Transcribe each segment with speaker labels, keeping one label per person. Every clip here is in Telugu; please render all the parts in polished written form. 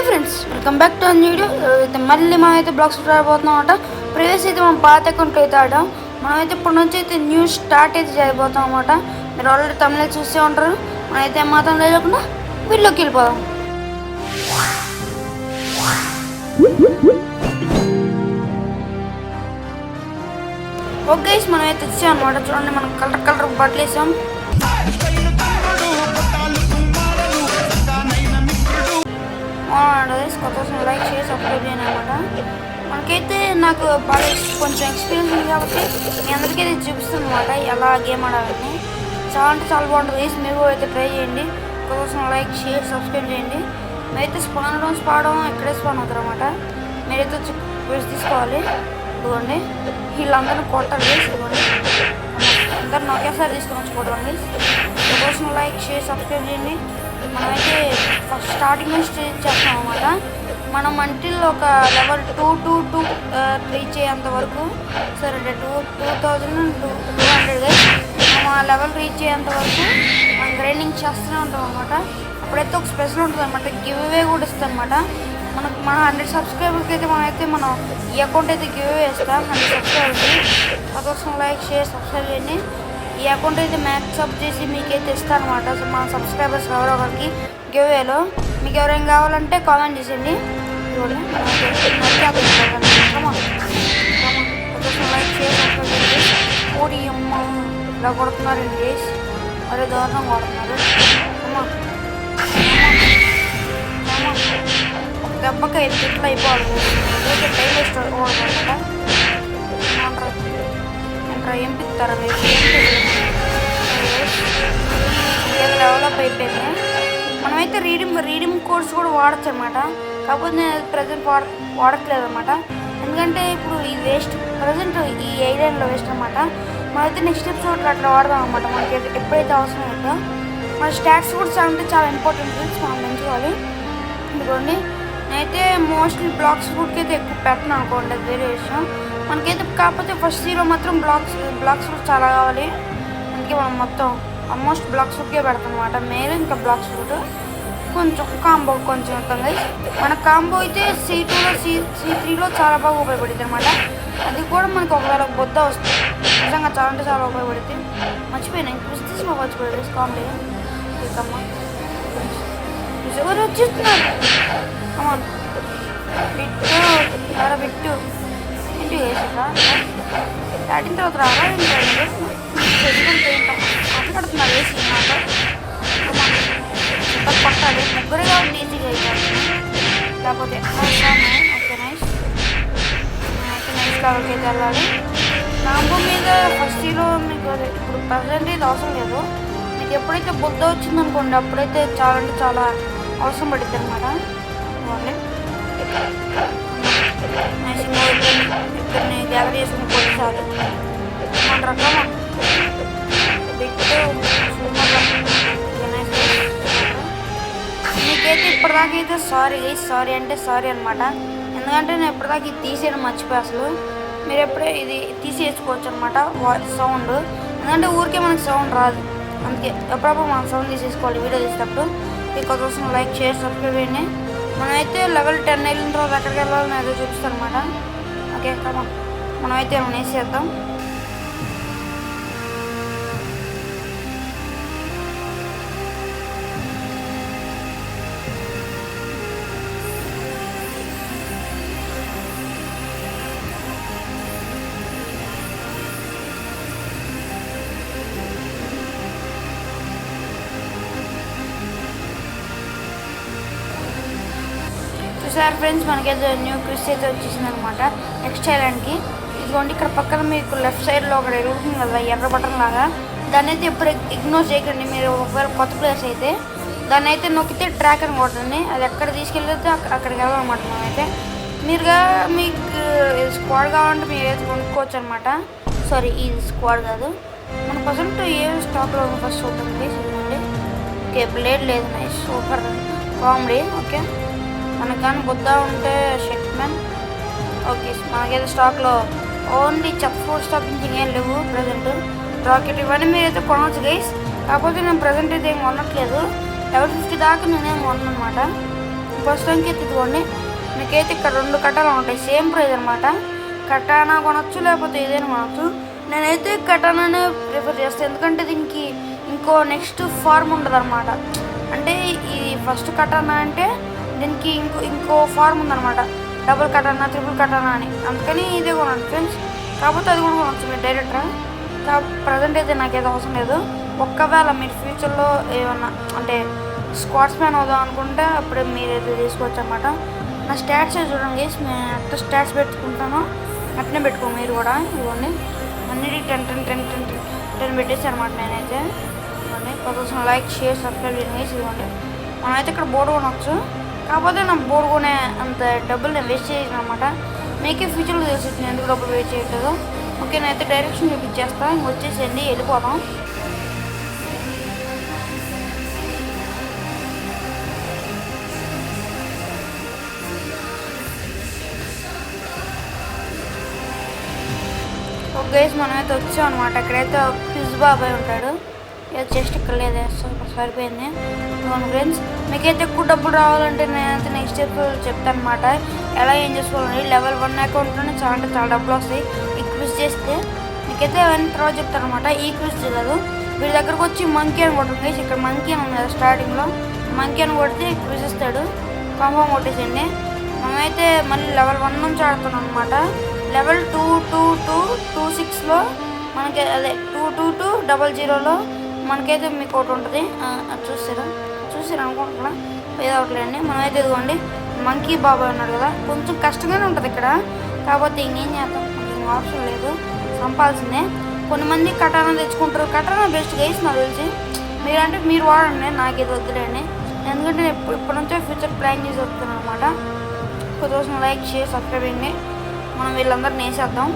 Speaker 1: Friends welcome back to video. అయితే మళ్ళీ మనమైతే బ్లాగ్స్ ఆడబోతున్నాం అనమాట. ప్రీవియస్ అయితే మనం పాత అకౌంట్ అయితే ఆడాం. మనమైతే ఇప్పటి నుంచి అయితే న్యూ స్టార్ట్ అయితే చేయబోతాం అనమాట. మీరు ఆల్రెడీ తమిళ చూసే ఉంటారు. మనమైతే మాత్రం లేకుండా వీళ్ళకి వెళ్ళిపోదాం. ఓకే గైస్, మనమైతే వచ్చాం అనమాట. చూడండి, మనం కలర్ కలర్ బట్టలు వేసాం. కొత్త లైక్ చేసి సబ్స్క్రైబ్ చేయండి అనమాట. మనకైతే నాకు బాగా కొంచెం ఎక్స్పీరియన్స్ ఉంది కాబట్టి మీ అందరికీ అయితే చూపిస్తుంది అనమాట ఎలా గేమ్ ఆడాలని. చాలా అంటే చాలా బాగుంటుంది గైస్. మీరు అయితే ట్రై చేయండి. కోసం లైక్ షేర్ సబ్స్క్రైబ్ చేయండి. మీరైతే స్పాన్ ఇక్కడే స్పాన్ అవుతారు అనమాట. మీరైతే వచ్చి వేసి తీసుకోవాలి. ఇదిగోండి, వీళ్ళందరినీ కొట్టాలి. ఇదిగోండి, అందరిని ఒకేసారి తీసుకొని వచ్చి కొట్టాలి. కోసం లైక్ షేర్ సబ్స్క్రైబ్ చేయండి. మనమైతే ఫస్ట్ స్టార్టింగ్ నుంచి చేస్తాం అనమాట. మనం అంటిల్ ఒక లెవెల్ 2 రీచ్ అయ్యేంత వరకు, సరే 2200 మనం ఆ లెవెల్ రీచ్ అయ్యేంత వరకు మనం గ్రైండింగ్ చేస్తూనే ఉంటాం అనమాట. అప్పుడైతే ఒక స్పెషల్ ఉంటుంది అనమాట, గివ్ అవే కూడా ఇస్తాం అనమాట. మన 100 సబ్స్క్రైబర్కి అయితే మనం ఈ అకౌంట్ అయితే గివ్ అవే ఇస్తాం. 100 సబ్స్క్రైబర్కి కోసం లైక్ షేర్ సబ్స్క్రైబ్ చేయండి. ఈ అకౌంట్ అయితే మ్యాక్స్ అప్ చేసి మీకైతే ఇస్తాను అనమాట. సో మన సబ్స్క్రైబర్స్ ఎవరో ఒకరికి గివ్ అవేలో మీకు ఎవరైనా కావాలంటే కామెంట్ చేసేయండి. లైక్ షేర్ సబ్స్క్రైబ్ చేయండి. ఓడి అమ్మ ఇలా కొడుతున్నారండి గైస్, అరే దారుణం కొడుతున్నారు. ఒక దెబ్బకి ఇట్లా అయిపోవాలి. టైం వేస్ట్ అనమాట. ఎంపిస్తారా డెవలప్ అయిపోయింది. మనమైతే రీడింగ్ కోర్స్ కూడా వాడచ్చు అనమాట. కాకపోతే నేను ప్రజెంట్ వాడట్లేదు అనమాట. ఎందుకంటే ఇప్పుడు ఇది వేస్ట్, ప్రజెంట్ ఈ ఐలాండ్లో వేస్ట్ అనమాట. మనమైతే నెక్స్ట్ ఎపిసోడ్లో అట్లా వాడదాం అనమాట. మనకి ఎప్పుడైతే అవసరం అవుతుందో. మన స్టాట్స్ కూడా చాలా ఇంపార్టెంట్ థింగ్స్ మనం పెంచుకోవాలి. ఇదిగోండి, నేనైతే మోస్ట్లీ బ్లాక్స్ ఫుడ్కి అయితే ఎక్కువ పెట్టను అనుకోండి, అది వేరే విషయం. మనకైతే కాకపోతే ఫస్ట్ జీరో మాత్రం బ్లాక్స్ ఫుడ్ చాలా కావాలి. అందుకే మనం మొత్తం ఆల్మోస్ట్ బ్లాక్స్ ఫుడ్కే పెడతాం అనమాట. మెయిన్ ఇంకా బ్లాక్స్ ఫుడ్ కొంచెం కాంబో కొంచెం మొత్తం గైస్. మన కాంబో అయితే C2లో C3లో చాలా బాగా ఉపయోగపడుతుంది అనమాట. అది కూడా మనకు ఒకవేళ బొద్ద వస్తుంది, నిజంగా చాలా అంటే చాలా ఉపయోగపడుతుంది. మర్చిపోయినా ఇప్పుడు మర్చిపోయాడు కాంబో. ఇకమ్మా ఎవరు వచ్చేస్తున్నారు అమ్మా, బిట్టు ఇంటికి వేసాక దాటిన తర్వాత రావా మాట్లాడుతున్నారు వేసి నాతో కొట్టాలి. ముగ్గురే కాబట్టి ఈజీగా అయిపోతుంది. లేకపోతే ఓకే నైస్ లెవెల్కి అయితే వెళ్ళాలి. కాంబో మీద ఫస్ట్ హీరో మీకు ఇప్పుడు ప్రజెంట్ ఇది అవసరం లేదు. మీకు ఎప్పుడైతే బుద్ధ వచ్చిందనుకోండి అప్పుడైతే చాలా అంటే చాలా అవసరం పడుతుంది అనమాట. ఇద్దరిని గ్యాదర్ చేసుకుని కొట్టాలి. మన రకం మీకైతే ఇప్పటిదాకా అయితే సారీ అంటే సారీ అనమాట. ఎందుకంటే నేను ఇప్పటిదాకా ఇది తీసేయడం మర్చిపోయి అసలు. మీరు ఎప్పుడే ఇది తీసేసుకోవచ్చు అనమాట సౌండ్. ఎందుకంటే ఊరికే మనకి సౌండ్ రాదు, అందుకే ఎప్పుడప్పుడు మనం సౌండ్ తీసేసుకోవాలి వీడియో తీసేటప్పుడు. మీకోసం లైక్ షేర్ సబ్స్క్రైబ్ చేయండి. మనమైతే లెవెల్ 10 వెళ్ళిన తర్వాత ఎక్కడికి వెళ్ళాలని అదే చూపిస్తాను అనమాట. ఓకే మనమైతే ఏమైనా వేసేద్దాం. చూసారు ఫ్రెండ్స్, మనకైతే న్యూ క్రిస్ అయితే వచ్చేసింది అనమాట నెక్స్ట్ ఐలాండ్కి. ఇదిగోండి, ఇక్కడ పక్కన మీకు లెఫ్ట్ సైడ్లో ఒకటి ఎరుగుతుంది కదా ఎర్ర బటన్ లాగా, దాన్ని అయితే ఎప్పుడు ఇగ్నోర్ చేయకండి. మీరు ఒకవేళ కొత్త ప్లేస్ అయితే దాన్ని అయితే నొక్కితే ట్రాక్ అని కొడుతుంది. అది ఎక్కడ తీసుకెళ్తే అక్కడికి వెళ్ళాలన్నమాట. మనమైతే మీకు స్క్వాడ్ కావాలంటే మీరు అయితే కొనుక్కోవచ్చు అనమాట. సారీ, ఇది స్క్వాడ్ కాదు. మన ప్రజెంట్ ఏ స్టాక్లో ఫస్ట్ చూద్దాం ప్లీజ్. ఇదిగోండి, ఓకే బ్లేడ్ లేదు, నైస్ సూపర్ కామెడీ. ఓకే, మనకు కానీ బుద్ధ ఉంటే షెట్మెన్. ఓకే, మనకైతే స్టాక్లో ఓన్లీ 4 స్టాప్ ఇంజిన్ ఏం లేవు ప్రజెంట్. రాకెట్ ఇవన్నీ మీరైతే కొనవచ్చు గైస్. కాకపోతే నేను ప్రజెంట్ అయితే ఏం కొనట్లేదు. లెవెల్ 50 దాకా నేనేం కొన్నాను అనమాట. ప్రస్తుతానికి అయితే ఇదిగోండి, మీకైతే ఇక్కడ 2 కటానా ఉంటాయి, సేమ్ ప్రైస్ అనమాట. కటానా కొనొచ్చు, లేకపోతే ఏదైనా కొనొచ్చు. నేనైతే కటానానే ప్రిఫర్ చేస్తాను, ఎందుకంటే దీనికి ఇంకో నెక్స్ట్ ఫార్మ్ ఉండదు అనమాట. అంటే ఈ ఫస్ట్ కటానా అంటే దీనికి ఇంకో ఫార్మ్ ఉందన్నమాట, డబుల్ కటానా, ట్రిపుల్ కటానా అని. అందుకని ఇదే కొనండి ఫ్రెండ్స్. కాకపోతే అది కూడా కొనొచ్చు మీరు డైరెక్ట్గా. ప్రజెంట్ అయితే నాకైతే అవసరం లేదు. ఒక్కవేళ మీరు ఫ్యూచర్లో ఏమన్నా అంటే స్క్వాడ్స్ మ్యాన్ అవుదాం అనుకుంటే అప్పుడే మీరైతే తీసుకోవచ్చు అనమాట. నా స్టాట్స్ చూడండి గైస్, నేను ఎంత స్టాట్స్ పెట్టుకుంటానో అట్నే పెట్టుకో మీరు కూడా. ఇవ్వండి అన్నిటి 10 పెట్టేసి అనమాట. నేనైతే ఇవ్వండి 10,000 లైక్, షేర్, సబ్స్క్రైబ్ చేయండి గైస్. ఇవ్వండి మనమైతే ఇక్కడ బోర్డు కొనవచ్చు. కాకపోతే నా బోర్డు కొనే అంత డబ్బులు నేను వేస్ట్ చేసాను అనమాట. మీకే ఫ్యూచర్లో తెలిసి నేను ఎందుకు డబ్బులు వేస్ట్ చేయట్లేదు. ఓకే, నేనైతే డైరెక్షన్ చూపించేస్తా, ఇంక వచ్చేసేయండి, వెళ్ళిపోదాం. ఒక గైస్ మనమైతే వచ్చాం అనమాట. ఇక్కడైతే క్విజ్ బాబాయ్ ఉంటాడు, ఇది జస్ట్ ఇక్కడ లేదు, సరిపోయింది. అవును ఫ్రెండ్స్, మీకైతే ఎక్కువ డబ్బులు రావాలంటే నేనైతే నెక్స్ట్ స్టెప్ చెప్తాను అనమాట, ఎలా ఏం చేసుకోవాలండి. లెవెల్ 1 అకౌంట్లోనే చాలా అంటే చాలా డబ్బులు వస్తాయి ఈ క్విజ్ చేస్తే. మీకైతే అవన్నీ తర్వాత చెప్తాను అనమాట. ఈ క్విజ్ కాదు, వీడి దగ్గరకు వచ్చి మంకీ అని కొట్టండి. ఇక్కడ మంకీ అని ఉంది కదా స్టార్టింగ్లో, మంకీ అని కొడితే క్విజ్ ఇస్తాడు. కన్ఫర్మ్ కొట్టేసండి. మనమైతే మళ్ళీ లెవెల్ 1 నుంచి ఆడుతున్నాం అనమాట. లెవెల్ 22226లో మనకి అదే 22200లో మనకైతే మీకు ఒకటి ఉంటుంది, చూసారా అనుకుంటున్నా, ఏదో ఒకటి అండి. మనమైతే ఇదిగోండి మంకీ బాబాయ్ ఉన్నాడు కదా, కొంచెం కష్టంగానే ఉంటుంది ఇక్కడ. కాకపోతే ఇంకేం చేద్దాం, ఇంకేం ఆప్షన్ లేదు, చంపాల్సిందే. కొంతమంది కటానా తెచ్చుకుంటారు, కటానా బెస్ట్ గైస్ నాకు తెలిసి. మీరంటే మీరు వాడండి, నాకు ఇది వద్దులేండి. ఎందుకంటే నేను ఇప్పటి నుంచే ఫ్యూచర్ ప్లాన్ చేసి వస్తున్నాను అనమాట. 10,000 లైక్, షేర్, సబ్స్క్రైబ్ అయ్యింది. మనం వీళ్ళందరినీ వేసేద్దాం.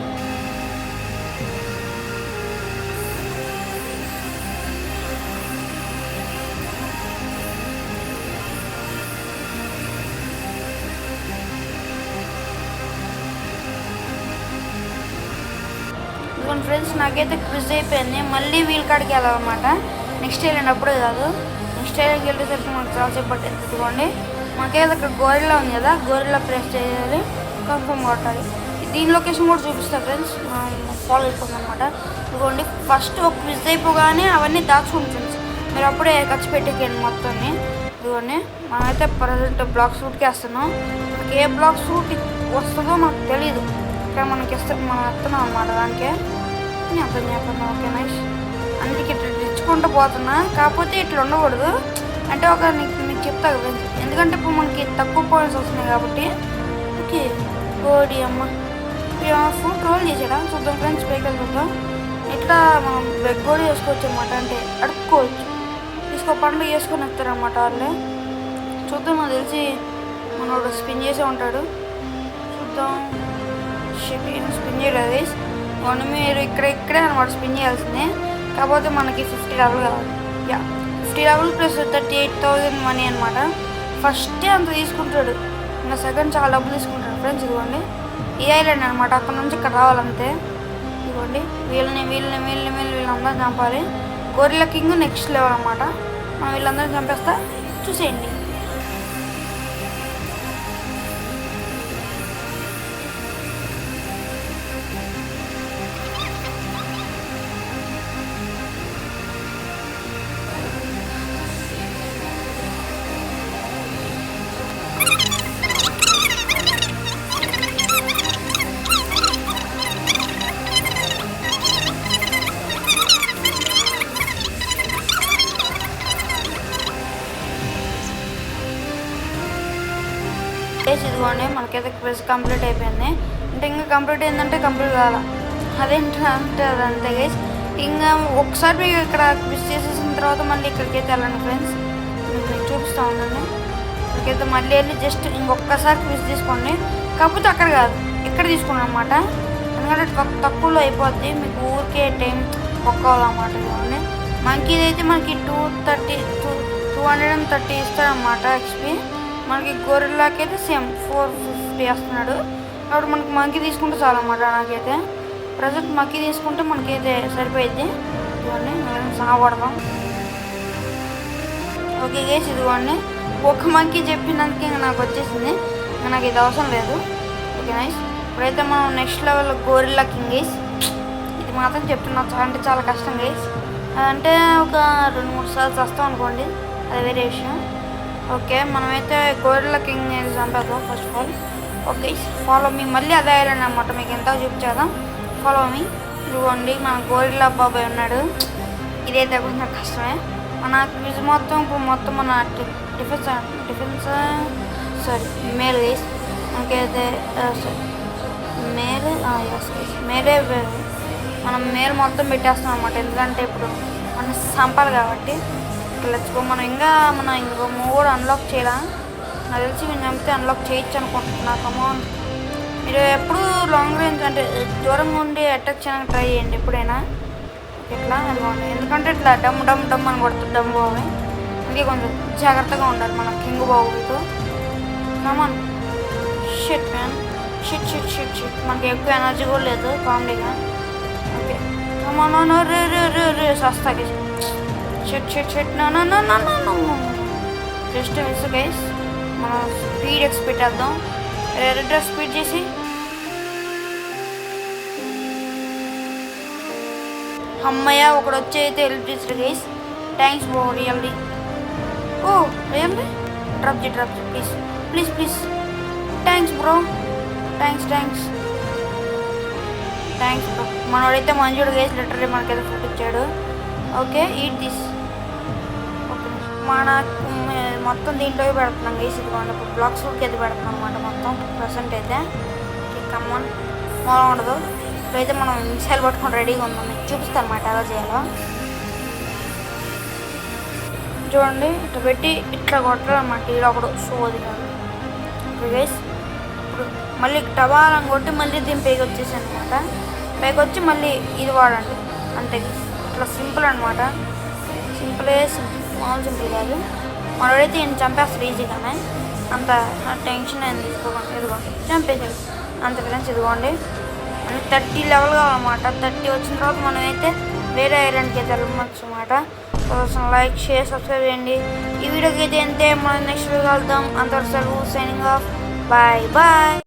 Speaker 1: ఇదిగోండి ఫ్రెండ్స్, నాకైతే క్విజ్ అయిపోయింది. మళ్ళీ వీళ్ళ కాడికి వెళ్ళాలన్నమాట. నెక్స్ట్ ఐలాండ్ అప్పుడే కాదు, నెక్స్ట్ ఐలాండ్కి వెళ్ళేసరికి మనకు చాలాసేపు పట్టేది. ఇదిగోండి మనకైతే ఇక్కడ గోరిల్లా ఉంది కదా, గోరిల్లా ప్రెస్ చేయాలి, కన్ఫర్మ్ కొట్టాలి. దీని లొకేషన్ కూడా చూపిస్తాను ఫ్రెండ్స్, ఫాలో అయిపోతుంది అనమాట. ఇదిగోండి ఫస్ట్ ఒక క్విజ్ అయిపోగానే అవన్నీ దాచుకోండి ఫ్రెండ్స్, మీరు అప్పుడే ఖర్చు పెట్టేకండి మొత్తాన్ని. ఇదిగోండి మనమైతే ప్రజెంట్ బ్లాక్ షూట్కి వేస్తున్నాం. మనకి ఏ బ్లాక్ షూట్ వస్తుందో మనకు తెలియదు, ఇక్కడ మనకి మనం వస్తున్నాం అనమాట. దానికే అర్థం చెప్పండి. ఓకే నైస్, అందుకే ఇట్లా తెచ్చుకుంటూ పోతున్నా. కాకపోతే ఇట్లా ఉండకూడదు, అంటే ఒక మీకు చెప్తా కదా, ఎందుకంటే ఇప్పుడు మనకి తక్కువ పాయింట్స్ వస్తున్నాయి కాబట్టి. ఓకే గోడి అమ్మ ఫుడ్ రోల్ చేసాడా చూద్దాం ఫ్రెండ్స్, పైకి చూద్దాం. ఇట్లా మనం బెగ్ కూడా చేసుకోవచ్చు అనమాట, అంటే అడుక్కోవచ్చు. పండుగ చేసుకొని వస్తారనమాట వాళ్ళే. చూద్దాం, నాకు తెలిసి మనోడు స్పిన్ చేసే ఉంటాడు, చూద్దాం. స్పిన్ చేయలేదు అవును, మీరు ఇక్కడే అనమాట స్పిన్ చేయాల్సిందే. కాకపోతే మనకి 50 డబుల్ కావాలి. 50 డబుల్ ప్లస్ 38,000 మనీ అనమాట. ఫస్టే అంత తీసుకుంటాడు, ఇంకా సెకండ్ చాలా డబ్బులు తీసుకుంటాడు ఫ్రెండ్స్. ఇదిగోండి ఈ ఐలాండ్ అనమాట, అక్కడ నుంచి ఇక్కడ రావాలంతే. ఇదిగోండి వీళ్ళందరూ చంపాలి. గొరిల్లా కింగ్ నెక్స్ట్ లెవెల్ అనమాట. మనం వీళ్ళందరినీ చంపేస్తా, చూసేయండి. ఇదిగోండి మనకైతే క్విజ్ కంప్లీట్ అయిపోయింది. అంటే ఇంకా కంప్లీట్ అయిందంటే కంప్లీట్ కావాలా, అదేంటంటే అదంతే గైస్. ఇంకా ఒకసారి మీకు ఇక్కడ క్విజ్ చేసేసిన తర్వాత మళ్ళీ ఇక్కడికైతే వెళ్ళండి ఫ్రెండ్స్, మీకు చూపిస్తూ ఉండండి. ఇక్కడికైతే మళ్ళీ వెళ్ళి జస్ట్ ఇంకొకసారి క్విజ్ తీసుకోండి. కాకపోతే అక్కడ కాదు, ఇక్కడ తీసుకోండి అనమాట, ఎందుకంటే తక్కువలో అయిపోద్ది, మీకు ఊరికే టైం ఒక్కవదన్నమాట. ఇదిగోండి మంకీది అయితే మనకి 230 ఇస్తాడనమాట ఎక్స్పీ. మనకి గొరిల్లాకి అయితే సేమ్ 450 వేస్తున్నాడు. కాబట్టి మనకి మంకీ తీసుకుంటే చాలన్నమాట. నాకైతే ప్రజెంట్ మంకీ తీసుకుంటే మనకైతే సరిపోయిద్ది. ఇవన్నీ సాగొడదాం. ఓకే గైస్, ఇదిగోండి ఒక మంకీ చెప్పినందుకు ఇంకా నాకు వచ్చేసింది, ఇంకా నాకు ఇది అవసరం లేదు. Okay nice. ఇప్పుడైతే మనం next level gorilla king guys. ఇది మాత్రం చెప్తున్నా అంటే చాలా కష్టం గైస్. అంటే ఒక 2-3 సార్లు వస్తాం అనుకోండి, అది వేరే విషయం. ఓకే, మనమైతే గోరిల్లా కింగ్ చంపేద్దాం first of all. Okay, follow me. మళ్ళీ అదే ఐలాండ్ అనమాట, మీకు ఎంత చూపించేద్దాం. Follow me. ఇదిగోండి మన గోరిల్లా బాబాయ్ ఉన్నాడు. ఇదైతే కొంచెం కష్టమే. మన క్విజ్ మొత్తం ఇప్పుడు మొత్తం మన డిఫెన్స్ సారీ మేల్ గైస్. మనకైతే మేలే మనం మేల్ మొత్తం పెట్టేస్తాం అనమాట. ఎందుకంటే ఇప్పుడు మనం చంపాలి కాబట్టి. లెట్స్ మనం ఇంకో మూవ్ కూడా అన్లాక్ చేయాలా. నాకు తెలిసి నేను చంపితే అన్లాక్ చేయొచ్చు అనుకుంటున్నా. కమాన్, మీరు ఎప్పుడు లాంగ్ రేంజ్ అంటే దూరంగా ఉండి అటాక్ చేయడానికి ట్రై చేయండి ఎప్పుడైనా. ఇట్లా అదిగోండి, ఎందుకంటే ఇట్లా డమ్ డమ్ డమ్ అని కొడుతుంది డమ్ బాబు. అందుకే కొంచెం జాగ్రత్తగా ఉండాలి మన కింగ్ బాబుతో. Come on, shit man, shit shit shit shit. మనకి ఎక్కువ ఎనర్జీ కూడా లేదు కామెడీగా. ఓకే కమాన్, రే రే రే రే సస్తాకి. Shit shit shit. Just miss guys. మనం స్పీడ్ ఎక్స్ పెట్టేద్దాం. రెడ్ స్పీడ్ చేసి అమ్మయ్య ఒకడు వచ్చి అయితే హెల్ప్ చేసాడు గైస్. Thanks bro, really. ఓ ఏంటి డ్రాప్ చే please please please. Thanks bro, thanks bro. మనోడైతే మంజుడు గైస్, లిటరలీ మనకైతే ఫుడ్ ఇచ్చాడు. Okay, eat this. ఓకే, మన మొత్తం దీంట్లో పెడుతున్నాం గైస్. ఇదిగోండి ఇప్పుడు బ్లాక్స్ ఫుడ్కి అయితే పెడుతున్నాం అనమాట మొత్తం ప్రజెంట్ అయితే. కమ్మన్ మూలం ఉండదు. ఇప్పుడైతే మనం మిసైల్ పట్టుకొని రెడీగా ఉన్నాం. మీకు చూపిస్తాను అనమాట ఎలా చేయాలో. చూడండి ఇట్లా పెట్టి ఇట్లా కొట్టాలన్నమాట. ఇలా ఒకడు సోది కాదు గైస్. ఇప్పుడు మళ్ళీ టబాలని కొట్టి మళ్ళీ దీని పైకి వచ్చేసాను అనమాట. పైకి వచ్చి మళ్ళీ ఇది వాడండి అంతే. ఇట్లా సింపుల్ అనమాట. సింపుల్ కాదు. మనోడైతే ఈయన చంపేస్తారు ఈజీగానే. అంత టెన్షన్ ఏం తీసుకోకండి. ఇదిగోండి చంపేసాడు అంతే ఫ్రెండ్స్. ఇదిగోండి 30 లెవెల్ కావాలన్నమాట. 30 వచ్చిన తర్వాత మనమైతే వేరే ఐలాండ్కి అయితే వెళ్ళవచ్చు అనమాట. లైక్ షేర్ సబ్స్క్రైబ్ చేయండి. ఈ వీడియోకి అయితే అంతే. మనం నెక్స్ట్ వీడియో కలుద్దాం. అంతవరకు సెలవు. Signing off. Bye bye.